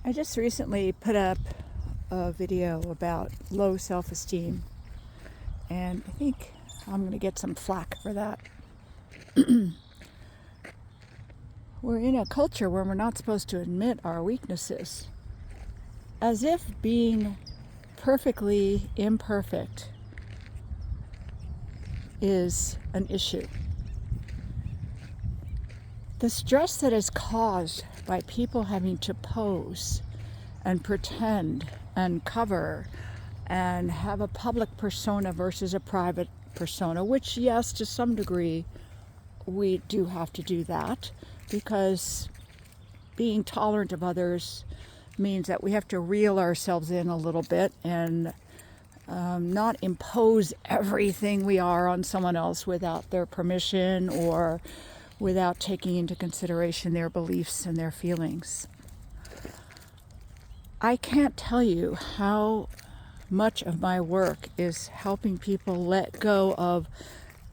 I just recently put up a video about low self-esteem, and I think I'm going to get some flack for that. We're in a culture where we're not supposed to admit our weaknesses, as if being perfectly imperfect is an issue. The stress that is caused by people having to pose and pretend and cover and have a public persona versus a private persona, which, yes, to some degree, we do have to do that, because being tolerant of others means that we have to reel ourselves in a little bit and not impose everything we are on someone else without their permission or without taking into consideration their beliefs and their feelings. I can't tell you how much of my work is helping people let go of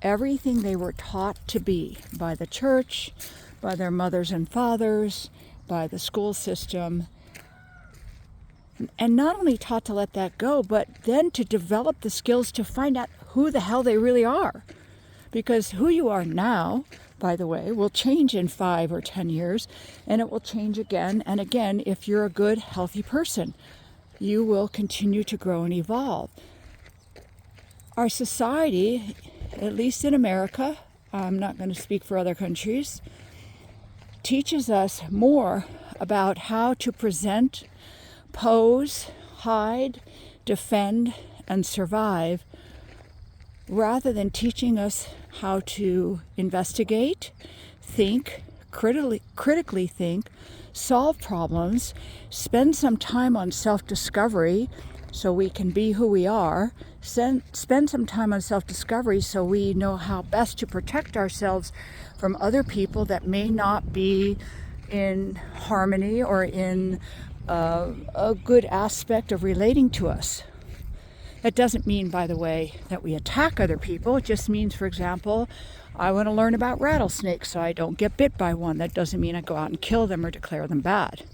everything they were taught to be by the church, by their mothers and fathers, by the school system. And not only taught to let that go, but then to develop the skills to find out who the hell they really are. Because who you are now, by the way, will change in 5 or 10 years, and it will change again and again if you're a good, healthy person. You will continue to grow and evolve. Our society, at least in America, I'm not going to speak for other countries, teaches us more about how to present, pose, hide, defend, and survive, rather than teaching us how to investigate, think, critically think, solve problems, spend some time on self-discovery so we can be who we are, spend some time on self-discovery so we know how best to protect ourselves from other people that may not be in harmony or in a good aspect of relating to us. That doesn't mean, by the way, that we attack other people. It just means, for example, I want to learn about rattlesnakes so I don't get bit by one. That doesn't mean I go out and kill them or declare them bad.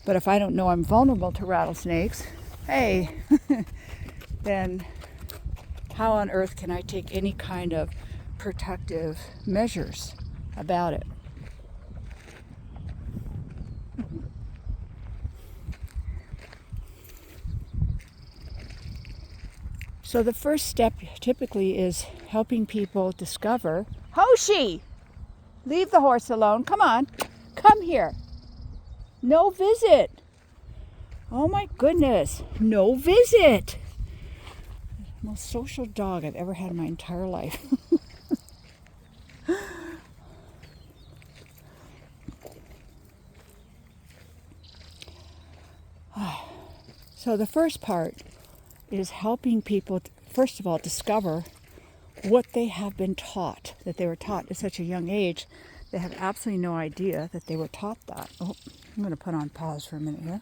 But if I don't know I'm vulnerable to rattlesnakes, hey, then how on earth can I take any kind of protective measures about it? So the first step typically is helping people discover, Hoshi, leave the horse alone. Come on, come here. No visit. Oh my goodness, no visit. Most social dog I've ever had in my entire life. So the first part is helping people, first of all, discover what they have been taught, that they were taught at such a young age. They have absolutely no idea that they were taught that. Oh, I'm going to put on pause for a minute here.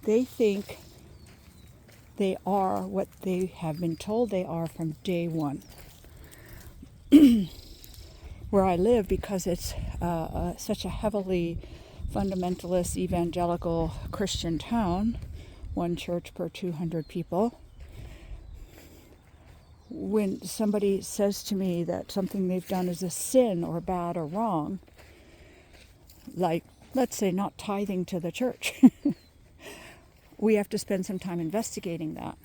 They think they are what they have been told they are from day one. Where I live, because it's such a heavily fundamentalist, evangelical Christian town, one church per 200 people. When somebody says to me that something they've done is a sin or bad or wrong, like, let's say, not tithing to the church, we have to spend some time investigating that.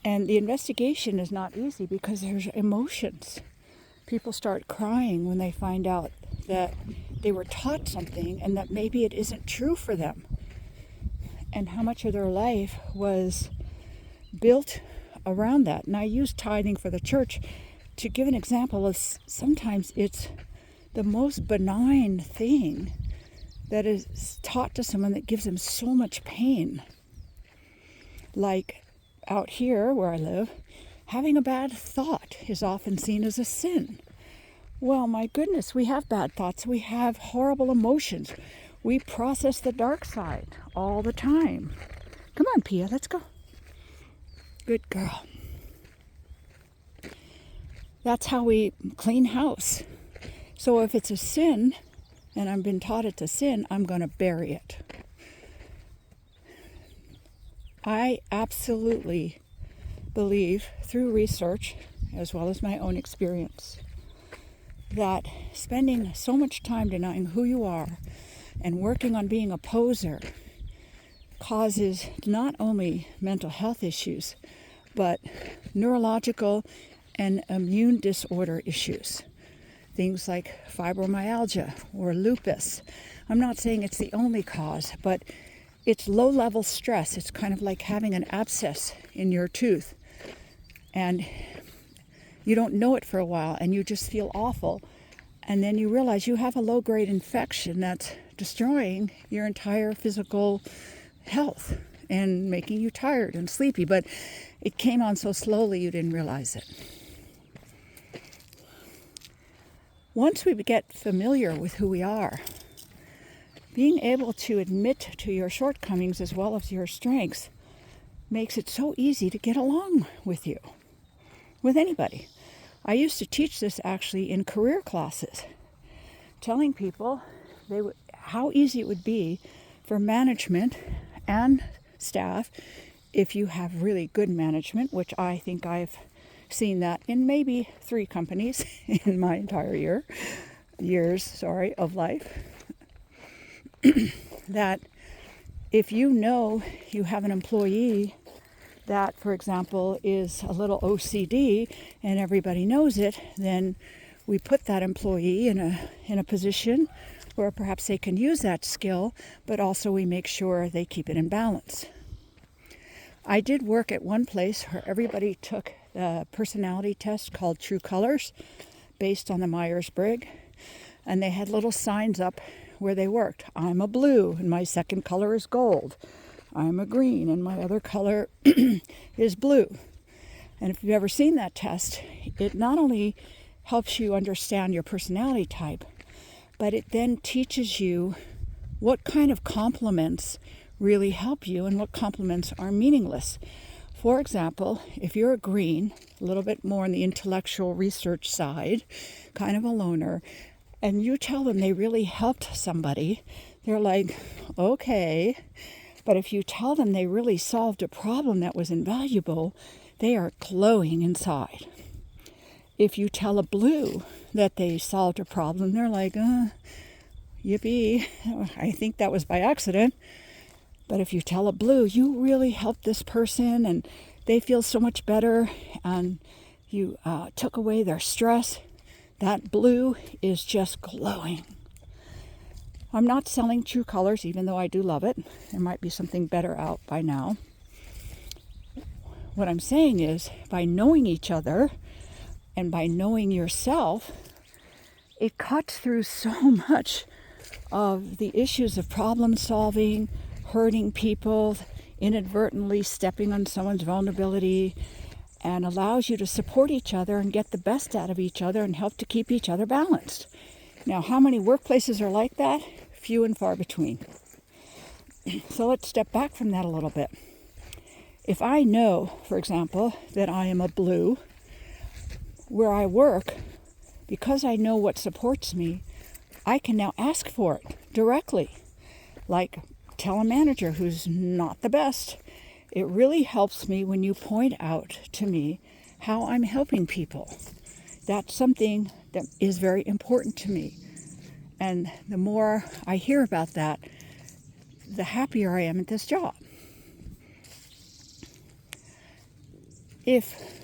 And the investigation is not easy because there's emotions. People start crying when they find out that they were taught something and that maybe it isn't true for them. And how much of their life was built around that. And I use tithing for the church to give an example of sometimes it's the most benign thing that is taught to someone that gives them so much pain. Like out here where I live, having a bad thought is often seen as a sin. Well, my goodness, we have bad thoughts. We have horrible emotions. We process the dark side all the time. Come on, Pia, let's go. Good girl. That's how we clean house. So if it's a sin, and I've been taught it's a sin, I'm going to bury it. I absolutely believe, through research, as well as my own experience, that spending so much time denying who you are and working on being a poser causes not only mental health issues, but neurological and immune disorder issues. Things like fibromyalgia or lupus. I'm not saying it's the only cause, but it's low-level stress. It's kind of like having an abscess in your tooth, and you don't know it for a while, and you just feel awful. And then you realize you have a low-grade infection that's destroying your entire physical health and making you tired and sleepy. But it came on so slowly you didn't realize it. Once we get familiar with who we are, being able to admit to your shortcomings as well as your strengths makes it so easy to get along with you, with anybody. I used to teach this actually in career classes, telling people how easy it would be for management and staff, if you have really good management, which I think I've seen that in maybe 3 companies in my entire years of life, that if you know you have an employee that, for example, is a little OCD and everybody knows it, then we put that employee in a position where perhaps they can use that skill, but also we make sure they keep it in balance. I did work at one place where everybody took a personality test called True Colors, based on the Myers-Briggs, and they had little signs up where they worked. I'm a blue, and my second color is gold. I'm a green, and my other color is blue. And if you've ever seen that test, it not only helps you understand your personality type, but it then teaches you what kind of compliments really help you and what compliments are meaningless. For example, if you're a green, a little bit more on the intellectual research side, kind of a loner, and you tell them they really helped somebody, they're like, okay. But if you tell them they really solved a problem that was invaluable, they are glowing inside. If you tell a blue that they solved a problem, they're like, yippee, I think that was by accident. But if you tell a blue, you really helped this person and they feel so much better and you took away their stress, that blue is just glowing. I'm not selling True Colors, even though I do love it. There might be something better out by now. What I'm saying is, by knowing each other and by knowing yourself, it cuts through so much of the issues of problem solving, hurting people, inadvertently stepping on someone's vulnerability, and allows you to support each other and get the best out of each other and help to keep each other balanced. Now, how many workplaces are like that? Few and far between. So let's step back from that a little bit. If I know, for example, that I am a blue, where I work, because I know what supports me, I can now ask for it directly. Like, tell a manager who's not the best. It really helps me when you point out to me how I'm helping people. That's something that is very important to me. And the more I hear about that, the happier I am at this job. If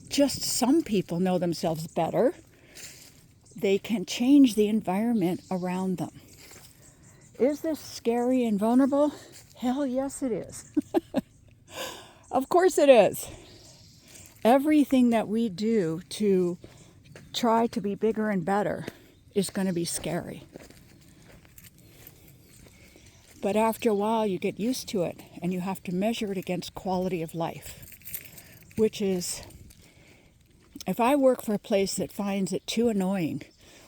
just some people know themselves better, they can change the environment around them. Is this scary and vulnerable? Hell yes, it is. Of course it is. Everything that we do to try to be bigger and better is going to be scary. But after a while, you get used to it, and you have to measure it against quality of life, which is, if I work for a place that finds it too annoying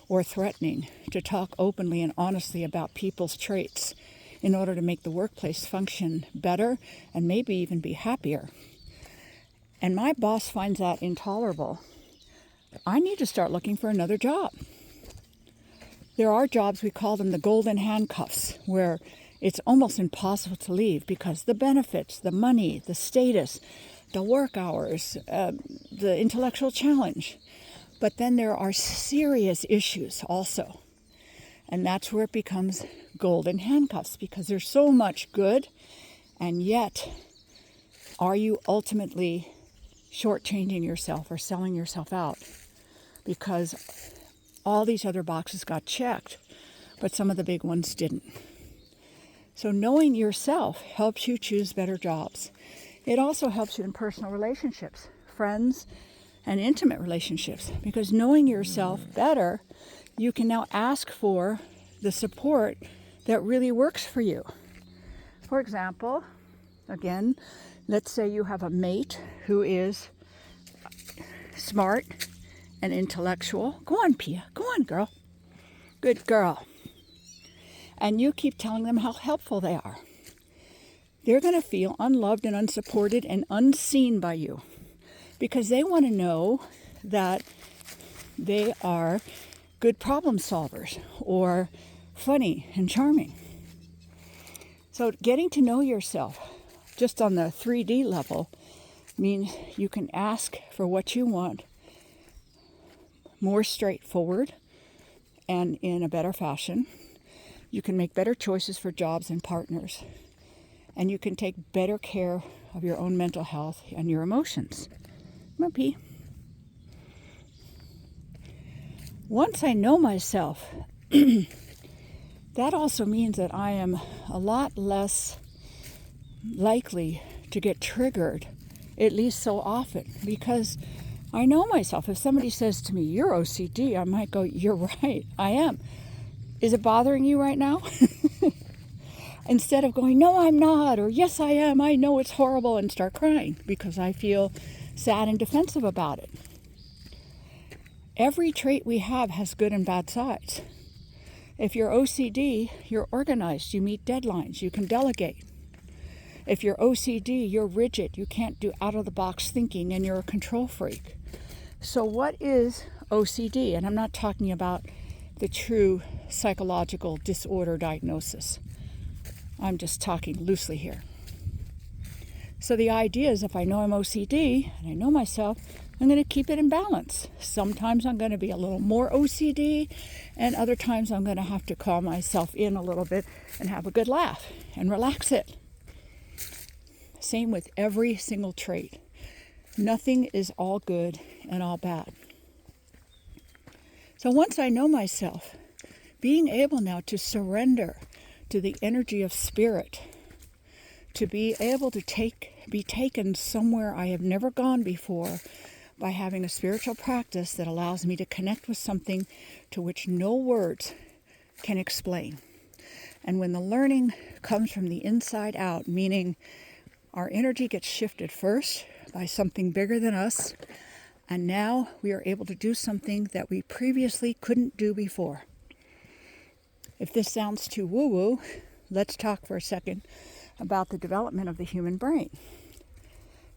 or threatening to talk openly and honestly about people's traits in order to make the workplace function better and maybe even be happier, and my boss finds that intolerable, I need to start looking for another job. There are jobs, we call them the golden handcuffs, where it's almost impossible to leave because the benefits, the money, the status, the work hours, the intellectual challenge. But then there are serious issues also. And that's where it becomes golden handcuffs, because there's so much good, and yet are you ultimately shortchanging yourself or selling yourself out? Because all these other boxes got checked, but some of the big ones didn't. So knowing yourself helps you choose better jobs. It also helps you in personal relationships, friends, and intimate relationships, because knowing yourself better, you can now ask for the support that really works for you. For example, again, let's say you have a mate who is smart and intellectual. Go on, Pia. Go on, girl. Good girl. And you keep telling them how helpful they are. They're going to feel unloved and unsupported and unseen by you, because they want to know that they are good problem solvers or funny and charming. So getting to know yourself just on the 3D level means you can ask for what you want more straightforward and in a better fashion. You can make better choices for jobs and partners. And you can take better care of your own mental health and your emotions. Come on, P. Once I know myself, that also means that I am a lot less likely to get triggered, at least so often, because I know myself. If somebody says to me, "You're OCD," I might go, "You're right, I am. Is it bothering you right now?" Instead of going, "No, I'm not," or "Yes, I am, I know it's horrible," and start crying because I feel sad and defensive about it. Every trait we have has good and bad sides. If you're OCD, you're organized, you meet deadlines, you can delegate. If you're OCD, you're rigid, you can't do out-of-the-box thinking, and you're a control freak. So what is OCD? And I'm not talking about the true psychological disorder diagnosis. I'm just talking loosely here. So the idea is, if I know I'm OCD and I know myself, I'm going to keep it in balance. Sometimes I'm going to be a little more OCD, and other times I'm going to have to call myself in a little bit and have a good laugh and relax it. Same with every single trait. Nothing is all good and all bad. So once I know myself, being able now to surrender to the energy of spirit, to be able to be taken somewhere I have never gone before by having a spiritual practice that allows me to connect with something to which no words can explain. And when the learning comes from the inside out, meaning our energy gets shifted first by something bigger than us, and now we are able to do something that we previously couldn't do before. If this sounds too woo-woo, let's talk for a second about the development of the human brain.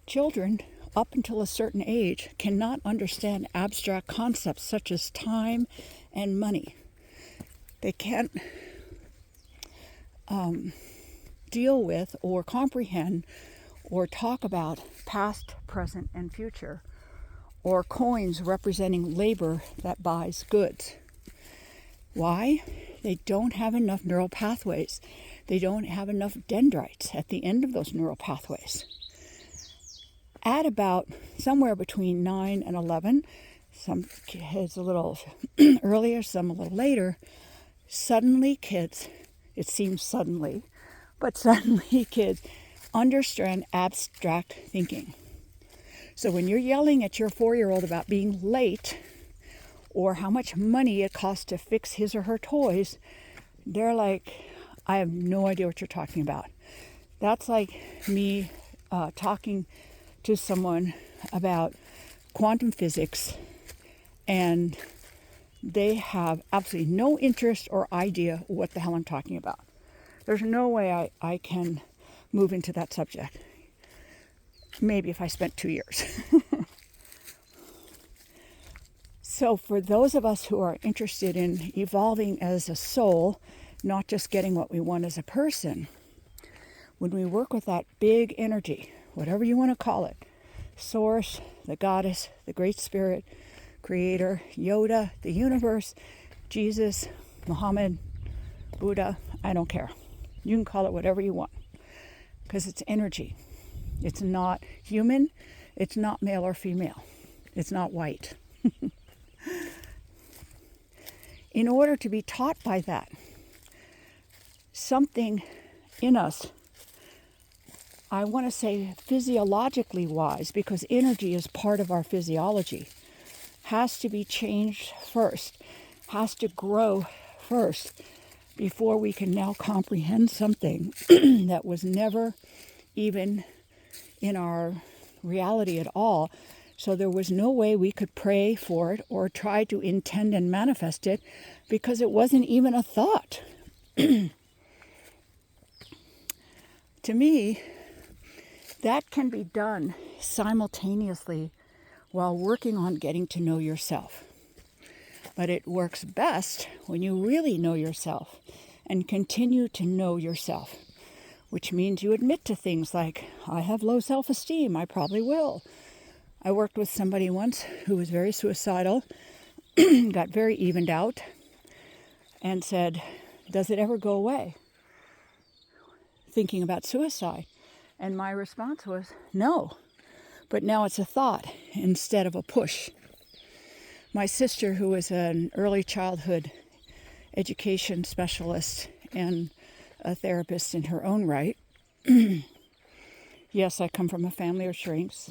Children, up until a certain age, cannot understand abstract concepts such as time and money. They can't deal with or comprehend or talk about past, present, and future, or coins representing labor that buys goods. Why? They don't have enough neural pathways. They don't have enough dendrites at the end of those neural pathways. At about somewhere between 9 and 11, some kids a little earlier, some a little later, suddenly kids, it seems suddenly, but suddenly kids understand abstract thinking. So when you're yelling at your 4-year-old about being late, or how much money it costs to fix his or her toys, they're like, "I have no idea what you're talking about." That's like me talking to someone about quantum physics, and they have absolutely no interest or idea what the hell I'm talking about. There's no way I can move into that subject. Maybe if I spent 2 years. So for those of us who are interested in evolving as a soul, not just getting what we want as a person, when we work with that big energy, whatever you want to call it, Source, the Goddess, the Great Spirit, Creator, Yoda, the universe, Jesus, Muhammad, Buddha, I don't care. You can call it whatever you want, because it's energy. It's not human. It's not male or female. It's not white. In order to be taught by that, something in us, I want to say physiologically wise, because energy is part of our physiology, has to be changed first, has to grow first, before we can now comprehend something that was never even in our reality at all. So there was no way we could pray for it or try to intend and manifest it, because it wasn't even a thought. To me, that can be done simultaneously while working on getting to know yourself. But it works best when you really know yourself and continue to know yourself, which means you admit to things like, I have low self-esteem, I probably will. I worked with somebody once who was very suicidal, got very evened out, and said, does it ever go away? Thinking about suicide. And my response was, no, but now it's a thought instead of a push. My sister, who was an early childhood education specialist and a therapist in her own right, yes, I come from a family of shrinks,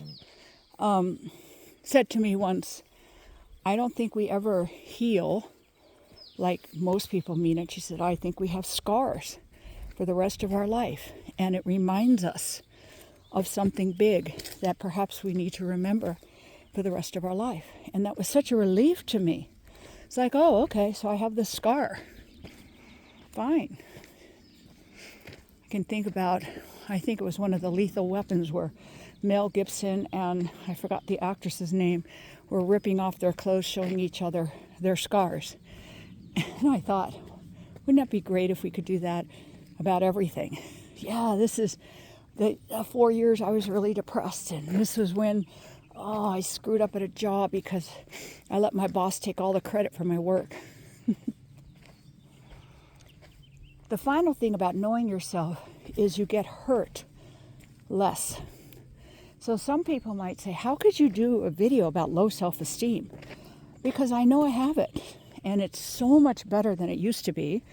said to me once, I don't think we ever heal like most people mean it. She said, I think we have scars for the rest of our life, and it reminds us of something big that perhaps we need to remember for the rest of our life. And that was such a relief to me. It's like, oh, okay, so I have this scar. Fine. I can think about, I think it was one of the Lethal Weapons where Mel Gibson and, I forgot the actress's name, were ripping off their clothes, showing each other their scars. And I thought, wouldn't that be great if we could do that about everything? Yeah, this is the 4 years I was really depressed, and this was when, I screwed up at a job because I let my boss take all the credit for my work. The final thing about knowing yourself is you get hurt less. So some people might say, how could you do a video about low self-esteem? Because I know I have it, and it's so much better than it used to be.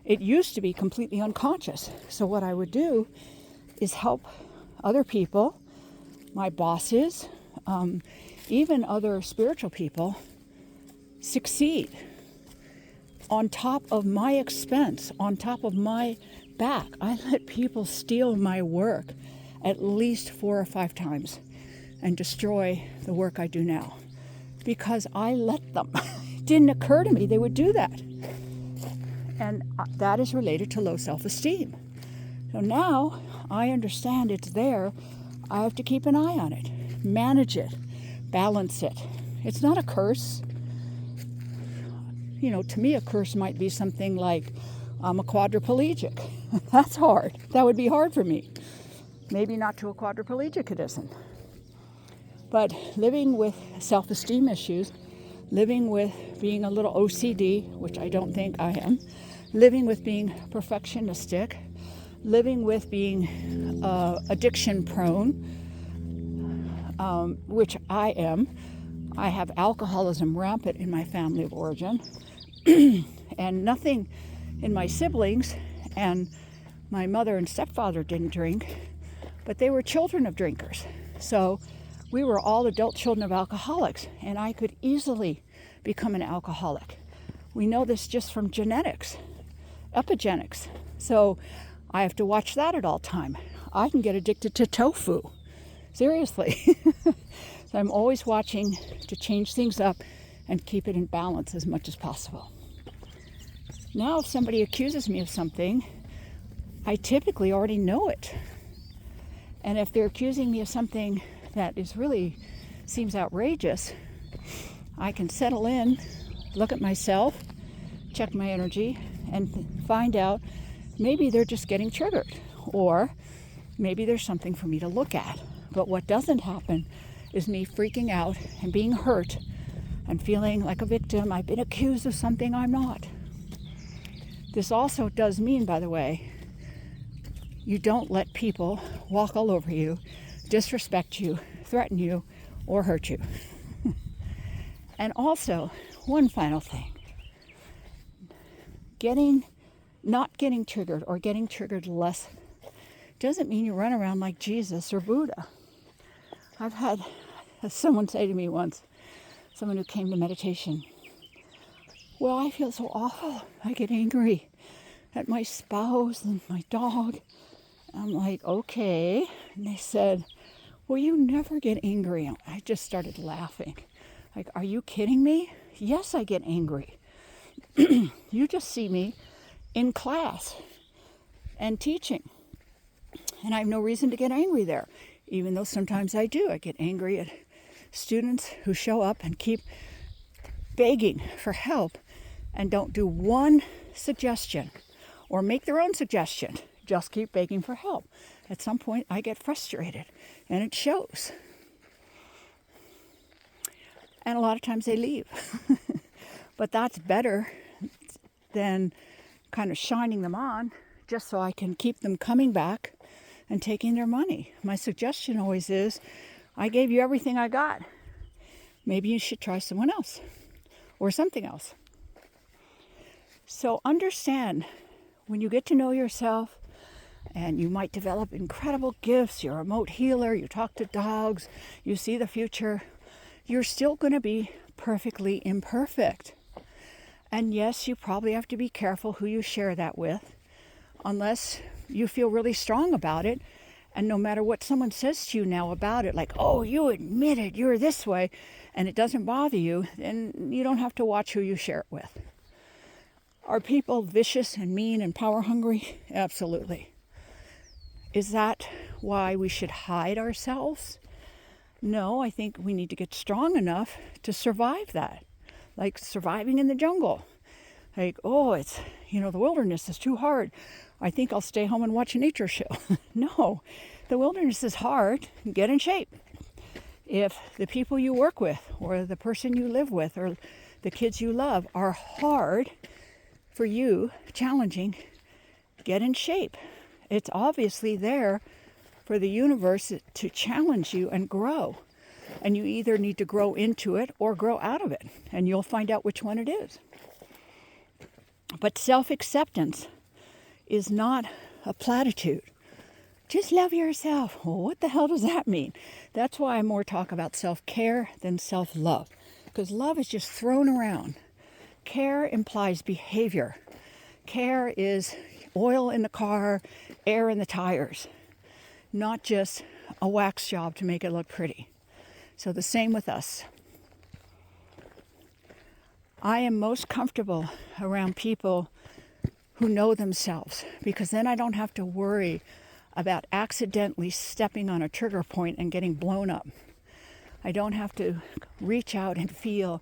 It used to be completely unconscious. So what I would do is help other people, my bosses, even other spiritual people, succeed on top of my expense, on top of my back. I let people steal my work at least 4 or 5 times and destroy the work I do now, because I let them. It didn't occur to me they would do that. And that is related to low self-esteem. So now I understand it's there. I have to keep an eye on it, manage it, balance it. It's not a curse. To me, a curse might be something like, I'm a quadriplegic. That's hard. That would be hard for me. Maybe not to a quadriplegic it isn't. But living with self-esteem issues, living with being a little OCD, which I don't think I am, living with being perfectionistic, living with being addiction prone, which I am. I have alcoholism rampant in my family of origin, and nothing in my siblings, and my mother and stepfather didn't drink, but they were children of drinkers. So we were all adult children of alcoholics, and I could easily become an alcoholic. We know this just from genetics, epigenetics. So I have to watch that at all time. I can get addicted to tofu. Seriously. So I'm always watching to change things up and keep it in balance as much as possible. Now, if somebody accuses me of something, I typically already know it. And if they're accusing me of something that is really seems outrageous, I can settle in, look at myself, check my energy, and find out maybe they're just getting triggered, or maybe there's something for me to look at. But what doesn't happen is me freaking out and being hurt and feeling like a victim. I've been accused of something I'm not. This also does mean, by the way, you don't let people walk all over you, disrespect you, threaten you, or hurt you. And also, one final thing. Not getting triggered or getting triggered less doesn't mean you run around like Jesus or Buddha. I've had someone say to me once, someone who came to meditation, well, I feel so awful. I get angry at my spouse and my dog. I'm like, okay. And they said, well, you never get angry. I just started laughing. Like, are you kidding me? Yes, I get angry. You just see me in class and teaching. And I have no reason to get angry there, even though sometimes I do. I get angry at students who show up and keep begging for help and don't do one suggestion or make their own suggestion. Just keep begging for help. At some point, I get frustrated, and it shows. And a lot of times they leave. But that's better than kind of shining them on just so I can keep them coming back and taking their money. My suggestion always is, I gave you everything I got. Maybe you should try someone else or something else. So understand, when you get to know yourself, and you might develop incredible gifts, you're a remote healer, you talk to dogs, you see the future, you're still going to be perfectly imperfect. And yes, you probably have to be careful who you share that with, unless you feel really strong about it. And no matter what someone says to you now about it, like, oh, you admit it, you're this way, and it doesn't bother you, then you don't have to watch who you share it with. Are people vicious and mean and power hungry? Absolutely. Is that why we should hide ourselves? No, I think we need to get strong enough to survive that. Like surviving in the jungle. Like, oh, the wilderness is too hard. I think I'll stay home and watch a nature show. No, the wilderness is hard. Get in shape. If the people you work with or the person you live with or the kids you love are hard for you, challenging, get in shape. It's obviously there for the universe to challenge you and grow. And you either need to grow into it or grow out of it. And you'll find out which one it is. But self-acceptance is not a platitude. Just love yourself. Well, what the hell does that mean? That's why I more talk about self-care than self-love. Because love is just thrown around. Care implies behavior. Care is oil in the car, air in the tires. Not just a wax job to make it look pretty. So the same with us. I am most comfortable around people who know themselves, because then I don't have to worry about accidentally stepping on a trigger point and getting blown up. I don't have to reach out and feel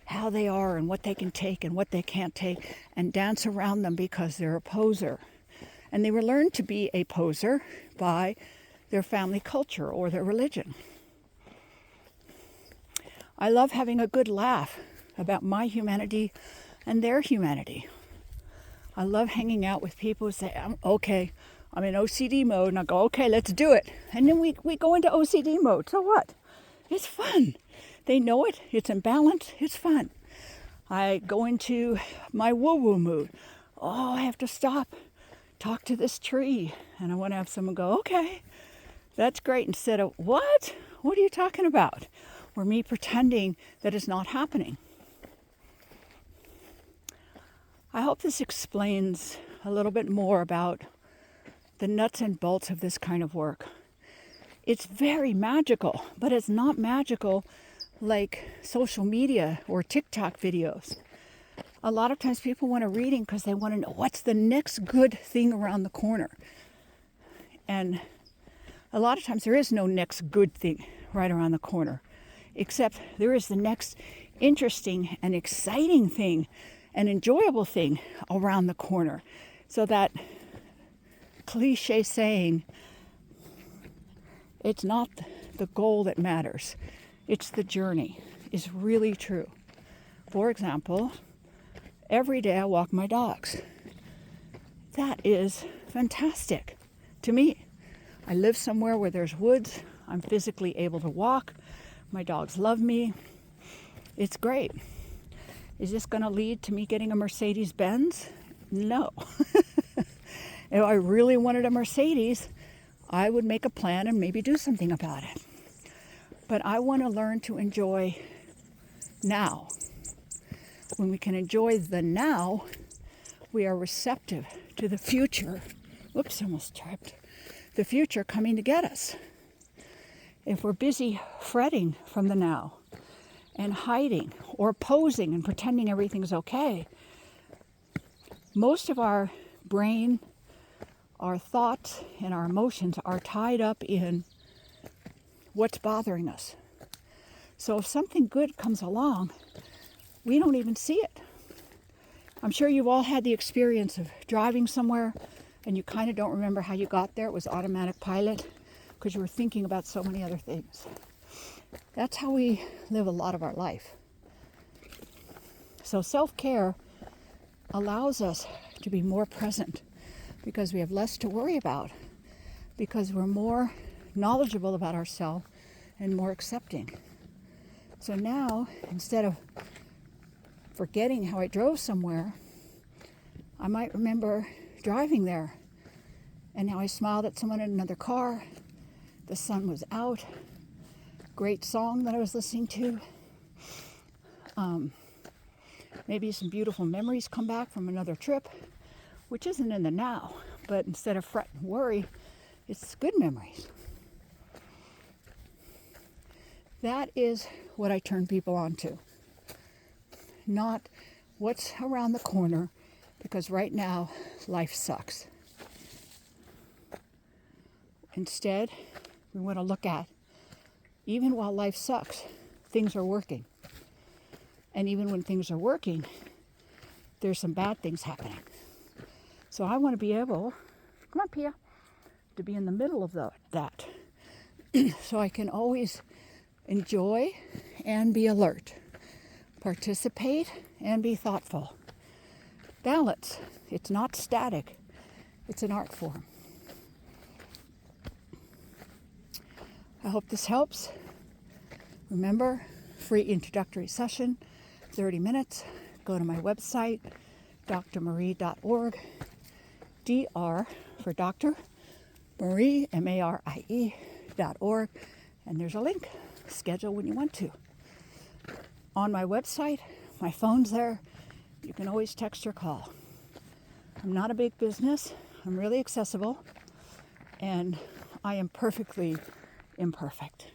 how they are and what they can take and what they can't take and dance around them because they're a poser. And they were learned to be a poser by their family culture or their religion. I love having a good laugh about my humanity and their humanity. I love hanging out with people who say, I'm in OCD mode, and I go, okay, let's do it. And then we go into OCD mode. So what? It's fun. They know it. It's in balance. It's fun. I go into my woo-woo mood. Oh, I have to stop, talk to this tree. And I want to have someone go, okay, that's great. Instead of, what? What are you talking about? Or me pretending that it's not happening. I hope this explains a little bit more about the nuts and bolts of this kind of work. It's very magical, but it's not magical like social media or TikTok videos. A lot of times people want a reading because they want to know what's the next good thing around the corner. And a lot of times there is no next good thing right around the corner, except there is the next interesting and exciting thing, an enjoyable thing around the corner. So that cliche saying, it's not the goal that matters, it's the journey, is really true. For example, every day I walk my dogs. That is fantastic to me. I live somewhere where there's woods. I'm physically able to walk. My dogs love me. It's great. Is this going to lead to me getting a Mercedes-Benz? No. If I really wanted a Mercedes, I would make a plan and maybe do something about it. But I want to learn to enjoy now. When we can enjoy the now, we are receptive to the future. Whoops, almost tripped. The future coming to get us. If we're busy fretting from the now and hiding or posing and pretending everything's okay, most of our brain, our thoughts, and our emotions are tied up in what's bothering us. So if something good comes along, we don't even see it. I'm sure you've all had the experience of driving somewhere and you kind of don't remember how you got there. It was automatic pilot because you were thinking about so many other things. That's how we live a lot of our life. So self-care allows us to be more present because we have less to worry about, because we're more knowledgeable about ourselves and more accepting. So now, instead of forgetting how I drove somewhere, I might remember driving there and how I smiled at someone in another car. The sun was out. Great song that I was listening to. Maybe some beautiful memories come back from another trip, which isn't in the now, but instead of fret and worry, it's good memories. That is what I turn people on to. Not what's around the corner, because right now life sucks. Instead, we want to look at, even while life sucks, things are working. And even when things are working, there's some bad things happening. So I want to be able, come on Pia, to be in the middle of that. So I can always enjoy and be alert. Participate and be thoughtful. Balance. It's not static. It's an art form. I hope this helps. Remember, free introductory session, 30 minutes. Go to my website, drmarie.org. DR for Dr. Marie, MARIE.org. And there's a link. Schedule when you want to. On my website, my phone's there. You can always text or call. I'm not a big business. I'm really accessible. And I am perfectly imperfect.